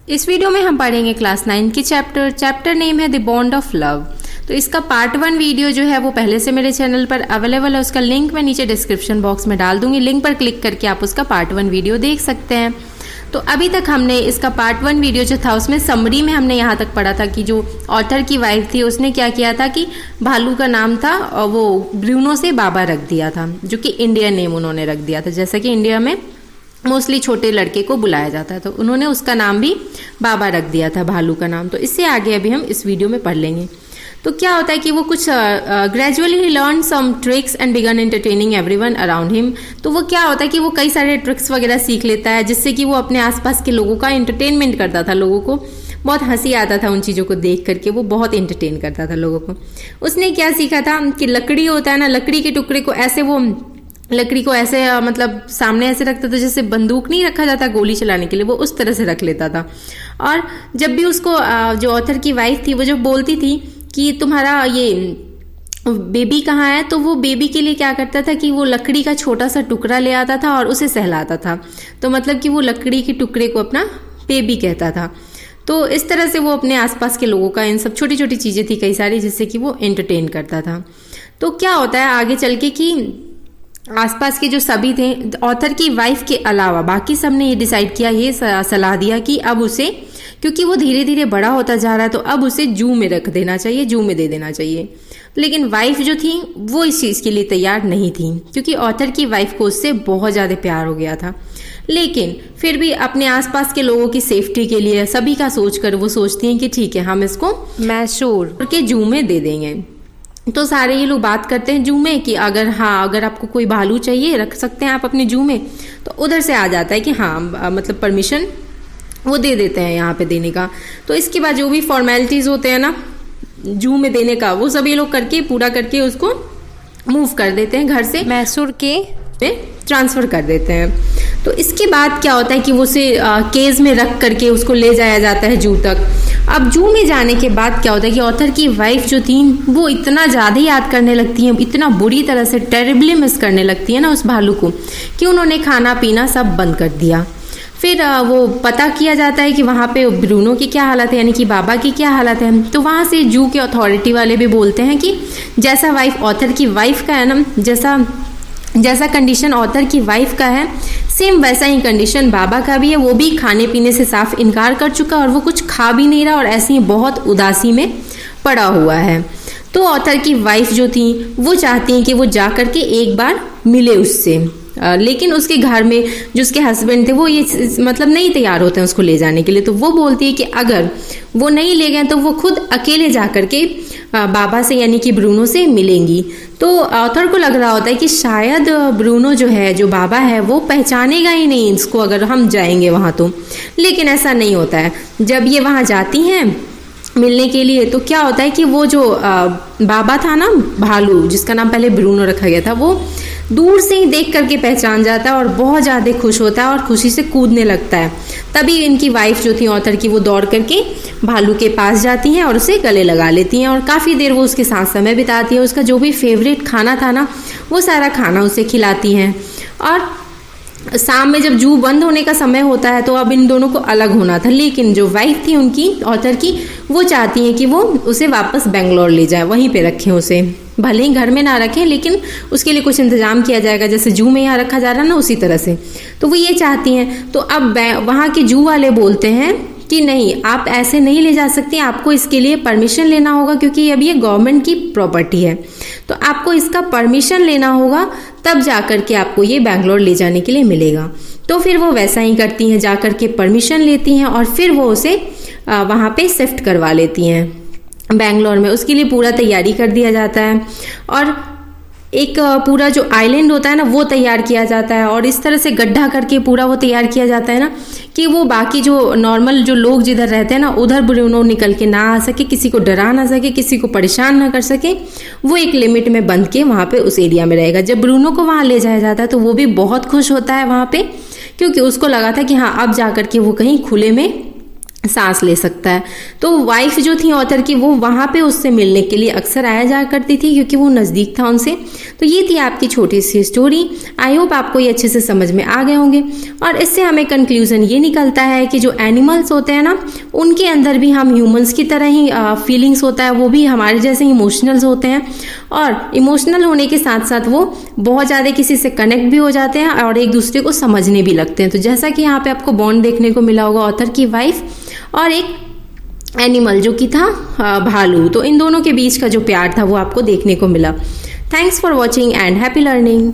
इस वीडियो में हम पढ़ेंगे क्लास 9 की चैप्टर नेम है द बॉन्ड ऑफ लव। तो इसका पार्ट 1 वीडियो जो है वो पहले से मेरे चैनल पर अवेलेबल है, उसका लिंक मैं नीचे डिस्क्रिप्शन बॉक्स में डाल दूंगी। लिंक पर क्लिक करके आप उसका पार्ट 1 वीडियो देख सकते हैं। तो अभी तक हमने इसका पार्ट 1 वीडियो जो था उसमें समरी में हमने यहाँ तक पढ़ा था कि जो ऑथर की वाइफ थी उसने क्या किया था कि भालू का नाम था और वो ब्रूनो से बाबा रख दिया था, जो कि इंडियन नेम उन्होंने रख दिया था। जैसा कि इंडिया में मोस्टली छोटे लड़के को बुलाया जाता है, तो उन्होंने उसका नाम भी बाबा रख दिया था, भालू का नाम। तो इससे आगे अभी हम इस वीडियो में पढ़ लेंगे। तो क्या होता है कि वो कुछ ग्रेजुअली ही learn some tricks and begin entertaining everyone around him. तो वो क्या होता है कि वो कई सारे ट्रिक्स वगैरह सीख लेता है, जिससे कि वो अपने आसपास के लोगों का एंटरटेनमेंट करता था। लोगों को बहुत हंसी आता था उन चीज़ों को देख करके, वो बहुत एंटरटेन करता था लोगों को। उसने क्या सीखा था कि लकड़ी होता है ना, लकड़ी के टुकड़े को ऐसे वो लकड़ी को ऐसे मतलब सामने ऐसे रखता था जैसे बंदूक नहीं रखा जाता गोली चलाने के लिए, वो उस तरह से रख लेता था। और जब भी उसको जो ऑथर की वाइफ थी वो जो बोलती थी कि तुम्हारा ये बेबी कहाँ है, तो वो बेबी के लिए क्या करता था कि वो लकड़ी का छोटा सा टुकड़ा ले आता था और उसे सहलाता था। तो मतलब कि वो लकड़ी के टुकड़े को अपना बेबी कहता था। तो इस तरह से वो अपने आसपास के लोगों का, इन सब छोटी छोटी चीज़ें थी कई सारी जिससे कि वो एंटरटेन करता था। तो क्या होता है आगे चल के कि आसपास के जो सभी थे ऑथर की वाइफ के अलावा बाकी सब ने ये डिसाइड किया, ये सलाह दिया कि अब उसे, क्योंकि वो धीरे धीरे बड़ा होता जा रहा है, तो अब उसे जू में रख देना चाहिए, जू में दे देना चाहिए। लेकिन वाइफ जो थी वो इस चीज़ के लिए तैयार नहीं थी, क्योंकि ऑथर की वाइफ को उससे बहुत ज़्यादा प्यार हो गया था। लेकिन फिर भी अपने आसपास के लोगों की सेफ्टी के लिए सभी का सोचकर वो सोचती हैं कि ठीक है हम इसको मैसूर के जू में दे देंगे। तो सारे ये लोग बात करते हैं जू में कि अगर आपको कोई भालू चाहिए रख सकते हैं आप अपने जू में। तो उधर से आ जाता है कि हाँ मतलब परमिशन वो दे देते हैं यहाँ पे देने का। तो इसके बाद जो भी फॉर्मेलिटीज होते हैं ना जू में देने का, वो सब ये लोग करके पूरा करके उसको मूव कर देते हैं, घर से मैसूर के ट्रांसफर कर देते हैं। तो इसके बाद क्या होता है कि वो उसे केज में रख करके उसको ले जाया जाता है जू तक। अब जू में जाने के बाद क्या होता है कि ऑथर की वाइफ जो थी वो इतना ज़्यादा याद करने लगती है, इतना बुरी तरह से टेरिबली मिस करने लगती है ना उस भालू को, कि उन्होंने खाना पीना सब बंद कर दिया। फिर वो पता किया जाता है कि वहाँ पे ब्रूनो की क्या हालत है, यानी कि बाबा की क्या हालत है। तो वहाँ से जू के अथॉरिटी वाले भी बोलते हैं कि जैसा वाइफ ऑथर की वाइफ का है ना, जैसा कंडीशन ऑथर की वाइफ का है सेम वैसा ही कंडीशन बाबा का भी है। वो भी खाने पीने से साफ इनकार कर चुका और वो कुछ खा भी नहीं रहा और ऐसे ही बहुत उदासी में पड़ा हुआ है। तो ऑथर की वाइफ जो थी वो चाहती हैं कि वो जा करके एक बार मिले उससे, लेकिन उसके घर में जो उसके हस्बैंड थे वो ये मतलब नहीं तैयार होते हैं उसको ले जाने के लिए। तो वो बोलती है कि अगर वो नहीं ले गए तो वो खुद अकेले जा करके बाबा से यानी कि ब्रूनो से मिलेंगी। तो ऑथर को लग रहा होता है कि शायद ब्रूनो जो है, जो बाबा है, वो पहचानेगा ही नहीं इसको अगर हम जाएंगे वहाँ तो। लेकिन ऐसा नहीं होता है। जब ये वहाँ जाती हैं मिलने के लिए तो क्या होता है कि वो जो बाबा था ना भालू, जिसका नाम पहले ब्रूनो रखा गया था, वो दूर से ही देख करके पहचान जाता है और बहुत ज़्यादा खुश होता है और खुशी से कूदने लगता है। तभी इनकी वाइफ जो थी ऑथर की वो दौड़ करके भालू के पास जाती हैं और उसे गले लगा लेती हैं और काफ़ी देर वो उसके साथ समय बिताती है। उसका जो भी फेवरेट खाना था ना वो सारा खाना उसे खिलाती हैं। और शाम में जब जू बंद होने का समय होता है तो अब इन दोनों को अलग होना था, लेकिन जो वाइफ थी उनकी ऑथर की वो चाहती हैं कि वो उसे वापस बेंगलोर ले जाए, वहीं पे रखें उसे, भले ही घर में ना रखें लेकिन उसके लिए कुछ इंतजाम किया जाएगा, जैसे जू में यहाँ रखा जा रहा है ना उसी तरह से। तो वो ये चाहती हैं। तो अब वहाँ के जू वाले बोलते हैं कि नहीं, आप ऐसे नहीं ले जा सकती, आपको इसके लिए परमिशन लेना होगा, क्योंकि अब ये गवर्नमेंट की प्रॉपर्टी है। तो आपको इसका परमिशन लेना होगा, तब जा कर के आपको ये बेंगलोर ले जाने के लिए मिलेगा। तो फिर वो वैसा ही करती हैं, जा कर के परमिशन लेती हैं और फिर वो उसे वहाँ पे शिफ्ट करवा लेती हैं बेंगलोर में। उसके लिए पूरा तैयारी कर दिया जाता है और एक पूरा जो आइलैंड होता है ना वो तैयार किया जाता है और इस तरह से गड्ढा करके पूरा वो तैयार किया जाता है ना कि वो बाकी जो नॉर्मल जो लोग जिधर रहते हैं ना उधर ब्रूनो निकल के ना आ सके, किसी को डरा ना सके, किसी को परेशान ना कर सके। वो एक लिमिट में बंद के वहाँ पे उस एरिया में रहेगा। जब ब्रूनो को वहाँ ले जाया जाता है तो वो भी बहुत खुश होता है वहाँ पे, क्योंकि उसको लगा था कि हाँ अब जा कर के वो कहीं खुले में सांस ले सकता है। तो वाइफ जो थी ऑथर की, वो वहाँ पे उससे मिलने के लिए अक्सर आया जाया करती थी क्योंकि वो नज़दीक था उनसे। तो ये थी आपकी छोटी सी स्टोरी। आई होप आपको ये अच्छे से समझ में आ गए होंगे। और इससे हमें कंक्लूजन ये निकलता है कि जो एनिमल्स होते हैं ना, उनके अंदर भी हम ह्यूमंस की तरह ही फीलिंग्स होता है, वो भी हमारे जैसे इमोशनल्स होते हैं। और इमोशनल होने के साथ साथ वो बहुत ज़्यादा किसी से कनेक्ट भी हो जाते हैं और एक दूसरे को समझने भी लगते हैं। तो जैसा कि यहाँ पे आपको बॉन्ड देखने को मिला होगा ऑथर की वाइफ और एक एनिमल जो कि था भालू, तो इन दोनों के बीच का जो प्यार था वो आपको देखने को मिला। Thanks for watching and happy learning.